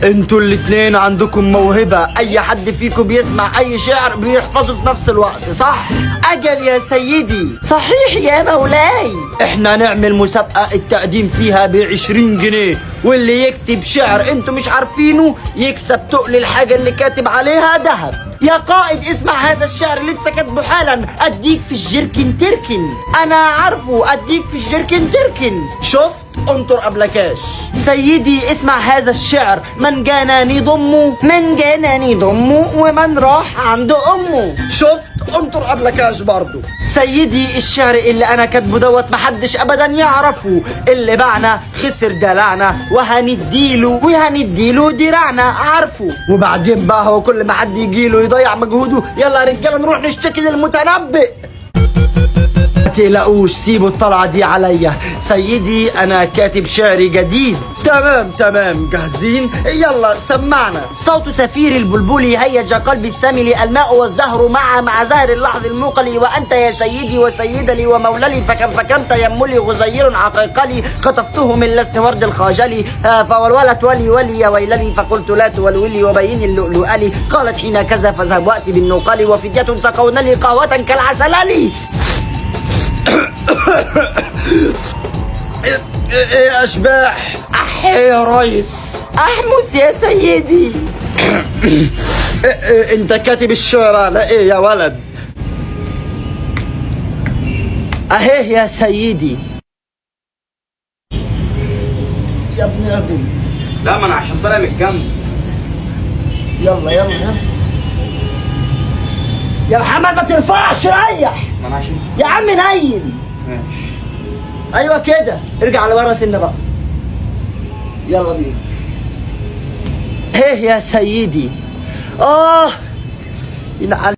انتوا الاتنين عندكم موهبة، اي حد فيكم بيسمع اي شعر بيحفظه في نفس الوقت، صح؟ اجل يا سيدي. صحيح يا مولاي. احنا نعمل مسابقة التقديم فيها ب20 جنيه، واللي يكتب شعر انتوا مش عارفينه يكسب تقل الحاجة اللي كاتب عليها ذهب. يا قائد اسمع هذا الشعر لسه كاتبه حالا. اديك في الجركن تركن. انا عارفه، اديك في الجركن تركن. شفت؟ انطر قبلكاش. سيدي اسمع هذا الشعر. من جاناني ضمه، من جاناني ضمه، ومن راح عند امه. شفت؟ انطر قبلكاش برضو. سيدي الشعر اللي انا كاتبه دوت محدش ابدا يعرفه. اللي باعنا خسر دلعنا، وهنديله دراعنا. عارفه؟ وبعدين بقى هو كل ما حد يجيله يضيع مجهوده. يلا يا رجاله نروح نشتكي للمتنبئ. ما تقلقوش، سيبوا الطلعة دي عليا. سيدي انا كاتب شعري جديد. تمام جاهزين؟ يلا سمعنا. صوت سفير البلبل هيج قلبي الثمل، الماء والزهر مع زهر اللحظ الموقل. وانت يا سيدي وسيد لي ومولى، فكم تيملي غزير عقيقلي. خطفته من لست ورد الخاجلي، فولولت ولي يا ويللي. فقلت لا تولولي وبين اللؤلؤ لي. قالت حين كذا فذهب واتي بالنوقل، وفدية سقون لي قهوة كالعسل لي. ايه اشباح؟ يا ريس. احمس يا سيدي. انت كاتب الشعر على ايه يا ولد؟ اهيه يا سيدي. يا ابني ابني. لا ما انا عشان طالع من الجنب. يلا يا محمد ما ترفعش، ريح. ما انا عشان يا عم نايم. ماشي. ايوه كده، ارجع لورا سنه بقى. يلا بينا. ايه يا سيدي. ينعل